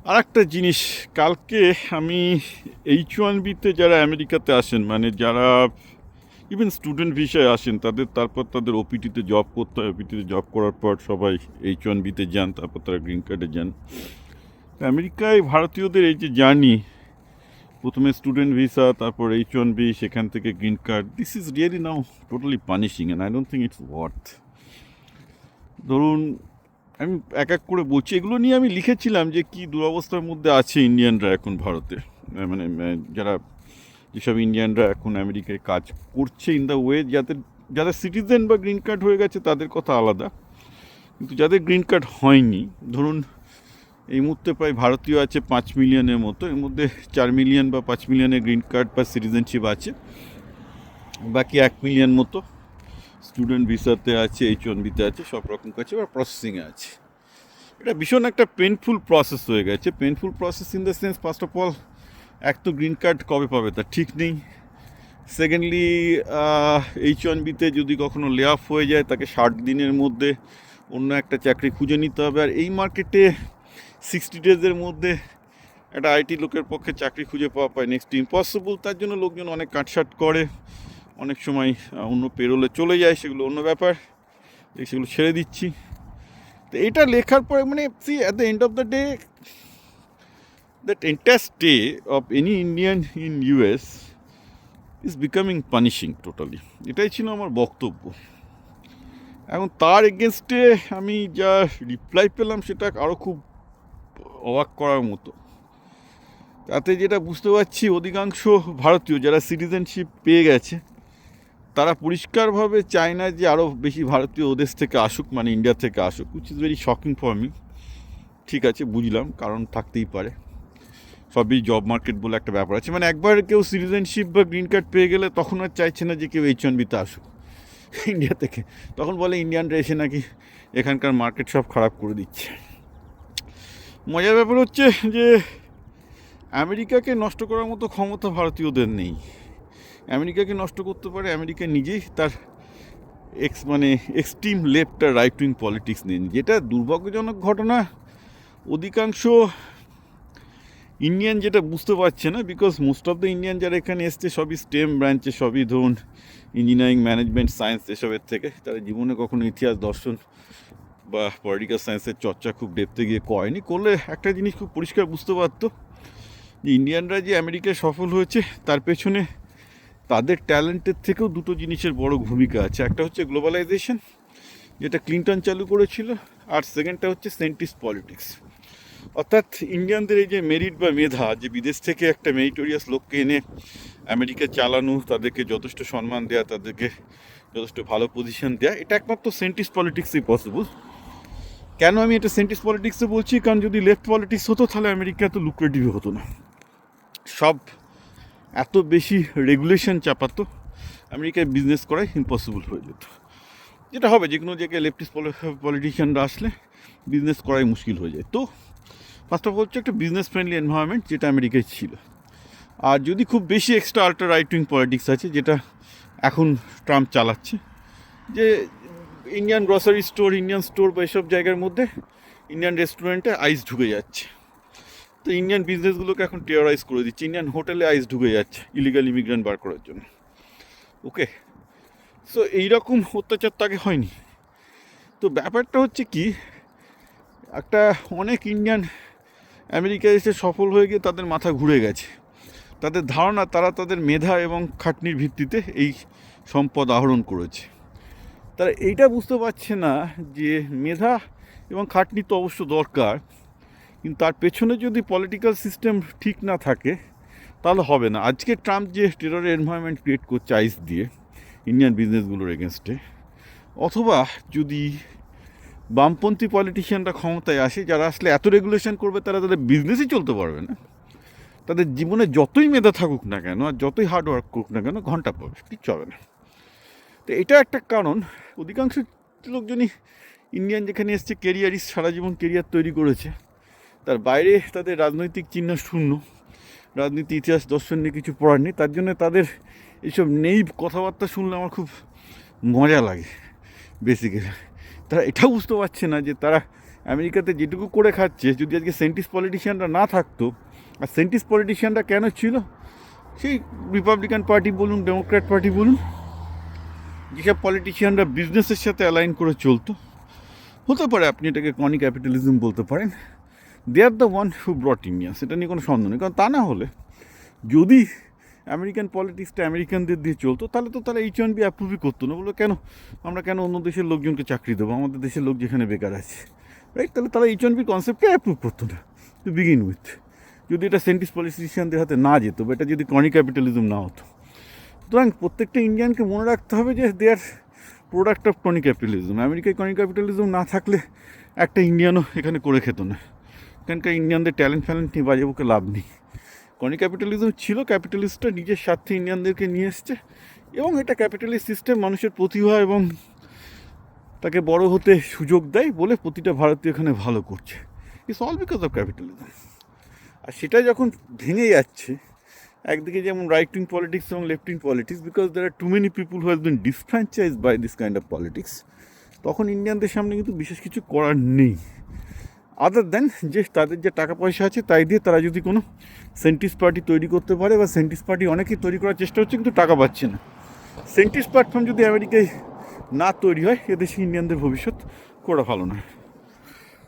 আর একটা জিনিস, কালকে আমি H1B-তে যারা আমেরিকাতে আসেন, মানে যারা ইভেন স্টুডেন্ট ভিসায় আসেন, তারপর তাদের ওপিটিতে জব করতে হয়, ওপিটিতে জব করার পর সবাই H1B-তে যান, তারপর তারা গ্রিন কার্ডে যান। আমেরিকায় ভারতীয়দের এই যে জার্নি, প্রথমে স্টুডেন্ট ভিসা, তারপর H1B, সেখান থেকে green card, this is really now totally punishing and I don't think it's worth. ধরুন, আমি এক এক করে বলছি, এগুলো নিয়ে আমি লিখেছিলাম যে কি দুরবস্থার মধ্যে আছে ইন্ডিয়ানরা এখন ভারতে। মানে যারা, যেসব ইন্ডিয়ানরা এখন আমেরিকায় কাজ করছে ইন দ্য ওয়ে, যাদের সিটিজেন বা গ্রিন কার্ড হয়ে গেছে তাদের কথা আলাদা, কিন্তু যাদের গ্রিন কার্ড হয়নি, ধরুন এই মুহূর্তে প্রায় ভারতীয় আছে 5 মিলিয়নের মতো, এর মধ্যে 4 মিলিয়ন বা 5 মিলিয়নের গ্রিন কার্ড বা সিটিজেনশিপ আছে, বাকি 1 মিলিয়ন মতো স্টুডেন্ট ভিসাতে আছে, H1B-তে আছে, সব রকম কাছে বা প্রসেসিংয়ে আছে। এটা ভীষণ একটা পেনফুল প্রসেস হয়ে গেছে। Painful process in the sense, first of all, এক তো গ্রিন কার্ড কবে পাবে তার ঠিক নেই। সেকেন্ডলি, H1B-তে যদি কখনো লে অফ হয়ে যায়, তাকে 60 দিনের মধ্যে অন্য একটা চাকরি খুঁজে নিতে হবে। আর এই মার্কেটে 60 ডেজের মধ্যে একটা আইটি লোকের পক্ষে চাকরি খুঁজে পাওয়া পায় নেক্সট ইম্পসিবল। তার জন্য লোকজন অনেক কাটসাট করে, অনেক সময় অন্য পেরোলে চলে যায়, সেগুলো অন্য ব্যাপার, সেগুলো ছেড়ে দিচ্ছি। তো এটা লেখার পরে মানে, see at the end of the day, that entire stay of any Indian in US is becoming punishing totally. এটাই ছিল আমার বক্তব্য। এখন তার এগেনস্টে আমি যা রিপ্লাই পেলাম, সেটা আরও খুব অবাক করার মতো। তাতে যেটা বুঝতে পারছি, অধিকাংশ ভারতীয় যারা সিটিজেনশিপ পেয়ে গেছে, তারা পরিষ্কারভাবে চায় না যে আরও বেশি ভারতীয় ওদেশ থেকে আসুক, মানে ইন্ডিয়া থেকে আসুক, which is very shocking for me. ঠিক আছে, বুঝলাম, কারণ থাকতেই পারে, সবই জব মার্কেট বলে একটা ব্যাপার আছে। মানে একবার কেউ সিটিজেনশিপ বা গ্রিন কার্ড পেয়ে গেলে তখন আর চাইছে না যে কেউ H1B-তে আসুক ইন্ডিয়া থেকে। তখন বলে ইন্ডিয়ানরা এসে নাকি এখানকার মার্কেট সব খারাপ করে দিচ্ছে। মজার ব্যাপার হচ্ছে যে আমেরিকাকে নষ্ট করার মতো ক্ষমতা ভারতীয়দের নেই। আমেরিকাকে নষ্ট করতে পারে আমেরিকা নিজেই, তার মানে এক্সট্রিম লেফট আর রাইট উইং পলিটিক্স নেই, যেটা দুর্ভাগ্যজনক ঘটনা। অধিকাংশ ইন্ডিয়ান যেটা বুঝতে পারছে না, because most of the Indian যারা এখানে এসছে সবই স্টেম ব্রাঞ্চে, সবই ধরুন ইঞ্জিনিয়ারিং, ম্যানেজমেন্ট, সায়েন্স এসবের থেকে। তারা জীবনে কখনো ইতিহাস, দর্শন বা পলিটিক্যাল সায়েন্সের চর্চা খুব ডেপথে গিয়ে করেনি। করলে একটা জিনিস খুব পরিষ্কার বুঝতে পারতো, যে ইন্ডিয়ানরা যে আমেরিকায় সফল হয়েছে তার পেছনে তাদের ট্যালেন্টের থেকেও দুটো জিনিসের বড় ভূমিকা আছে। একটা হচ্ছে গ্লোবালাইজেশন, যেটা ক্লিন্টন চালু করেছিল, আর সেকেন্ডটা হচ্ছে সেন্টিস্ট পলিটিক্স। অর্থাৎ ইন্ডিয়ানদের এই যে মেরিট বা মেধা, যে বিদেশ থেকে একটা মেরিটোরিয়াস লোককে এনে আমেরিকা চালানো, তাদেরকে যথেষ্ট সম্মান দেওয়া, তাদেরকে যথেষ্ট ভালো পজিশন দেওয়া, এটা একমাত্র সেন্টিস্ট পলিটিক্সই পসিবল। কেন আমি এটা সেন্টিস্ট পলিটিক্সে বলছি? কারণ যদি লেফট পলিটিক্স হতো, তাহলে আমেরিকা এত লুক্রেটিভ হতো না। সব এত বেশি রেগুলেশন চাপাতো, আমেরিকায় বিজনেস করাই ইম্পসিবল হয়ে যেত। যেটা হবে, যে কোনো জায়গায় লেফটিস্ট পলিটিশিয়ানরা আসলে বিজনেস করাই মুশকিল হয়ে যায়। তো ফার্স্ট অফ অল হচ্ছে একটা বিজনেস ফ্রেন্ডলি এনভায়রনমেন্ট, যেটা আমেরিকায় ছিল। আর যদি খুব বেশি extra ultra right wing politics আছে, যেটা এখন ট্রাম্প চালাচ্ছে, যে Indian grocery store, Indian store বা এসব জায়গার মধ্যে ইন্ডিয়ান রেস্টুরেন্টে আইস ঢুকে যাচ্ছে। তো ইন্ডিয়ান বিজনেসগুলোকে এখন টেররাইজ করে দিচ্ছে। ইন্ডিয়ান হোটেলে আইস ঢুকে যাচ্ছে ইলিগাল ইমিগ্রেন্ট বার করার জন্য। ওকে, সো এইরকম অত্যাচার তাকে হয়নি। তো ব্যাপারটা হচ্ছে কি, একটা অনেক ইন্ডিয়ান আমেরিকায় এসে সফল হয়ে গিয়ে তাদের মাথা ঘুরে গেছে। তাদের ধারণা তারা তাদের মেধা এবং খাটনির ভিত্তিতে এই সম্পদ আহরণ করেছে। তারা এইটা বুঝতে পারছে না যে মেধা এবং খাটনি তো অবশ্য দরকার, কিন্তু তার পেছনে যদি পলিটিক্যাল সিস্টেম ঠিক না থাকে তাহলে হবে না। আজকে ট্রাম্প যে টেররের এনভায়রনমেন্ট ক্রিয়েট করছে আইস দিয়ে ইন্ডিয়ান বিজনেসগুলোর এগেনস্টে, অথবা যদি বামপন্থী পলিটিশিয়ানরা ক্ষমতায় আসে, যারা আসলে এত রেগুলেশন করবে তারা তাদের বিজনেসই চলতে পারবে না। তাদের জীবনে যতই মেধা থাকুক না কেন আর যতই হার্ড ওয়ার্ক করুক না কেন, ঘন্টা পাবে, কিচ্ছু হবে না। তো এটা একটা কারণ। অধিকাংশ লোকজনই ইন্ডিয়ান যেখানে এসছে কেরিয়ারিস্ট, সারা জীবন কেরিয়ার তৈরি করেছে, তার বাইরে তাদের রাজনৈতিক চিহ্ন শূন্য, রাজনীতি, ইতিহাস, দর্শন নিয়ে কিছু পড়ার নেই। তার জন্য তাদের এইসব নেই কথাবার্তা শুনলে আমার খুব মজা লাগে। বেসিক্যালি তারা এটাও বুঝতে পারছে না যে তারা আমেরিকাতে যেটুকু করে খাচ্ছে, যদি আজকে সেন্টিস্ট পলিটিশিয়ানরা না থাকতো, আর সেন্টিস্ট পলিটিশিয়ানরা কেন ছিল, সেই রিপাবলিকান পার্টি বলুন, ডেমোক্র্যাট পার্টি বলুন, যেসব পলিটিশিয়ানরা বিজনেসের সাথে অ্যালাইন করে চলতো, হতে পারে আপনি এটাকে কনি ক্যাপিটালিজম বলতে পারেন, they are the one who brought India, সেটা নিয়ে কোনো সন্দেহ নেই। কারণ তা না হলে, যদি আমেরিকান পলিটিক্সটা আমেরিকানদের দিয়ে চলতো, তাহলে তো তারা H1B অ্যাপ্রুভই করতো না। বললো কেন, আমরা কেন অন্য দেশের লোকজনকে চাকরি দেবো, আমাদের দেশের লোক যেখানে বেকার আছে, রাইট? তাহলে তারা H1B কনসেপ্টে অ্যাপ্রুভ করতো না টু বিগিন উইথ, যদি এটা সেন্টিস্ট পলিটিশিয়ানদের হাতে না যেত, বা এটা যদি কনি ক্যাপিটালিজম না হতো। সুতরাং প্রত্যেকটা ইন্ডিয়ানকে মনে রাখতে হবে যে দে আর প্রোডাক্ট অফ কনি ক্যাপিটালিজম। আমেরিকায় কনি ক্যাপিটালিজম না থাকলে একটা ইন্ডিয়ানও এখানে করে খেত না। এখানকার ইন্ডিয়ানদের ট্যালেন্ট ফ্যালেন্ট নিয়ে বাজে বুকে লাভ নেই। কনি ক্যাপিটালিজম ছিল, ক্যাপিটালিস্টটা নিজের স্বার্থে ইন্ডিয়ানদেরকে নিয়ে এসছে, এবং এটা ক্যাপিটালিস্ট সিস্টেম মানুষের প্রতিভা এবং তাকে বড় হতে সুযোগ দেয় বলে প্রতিটা ভারতীয় এখানে ভালো করছে। It's all because of capitalism. আর সেটা যখন ভেঙে যাচ্ছে, একদিকে যেমন রাইট উইং পলিটিক্স এবং left wing politics, because there are too many people who has been disenfranchised by this kind of politics, তখন ইন্ডিয়ানদের সামনে কিন্তু বিশেষ কিছু করার নেই, আদার দেন যে তাদের যে টাকা পয়সা আছে তাই দিয়ে তারা যদি কোনো সেন্টিস্ট পার্টি তৈরি করতে পারে, বা সেন্টিস্ট পার্টি অনেকেই তৈরি করার চেষ্টা হচ্ছে কিন্তু টাকা পাচ্ছে না। সেন্টিস্ট প্ল্যাটফর্ম যদি আমেরিকায় না তৈরি হয়, এদেশে ইন্ডিয়ানদের ভবিষ্যৎ খুব ভালো নয়।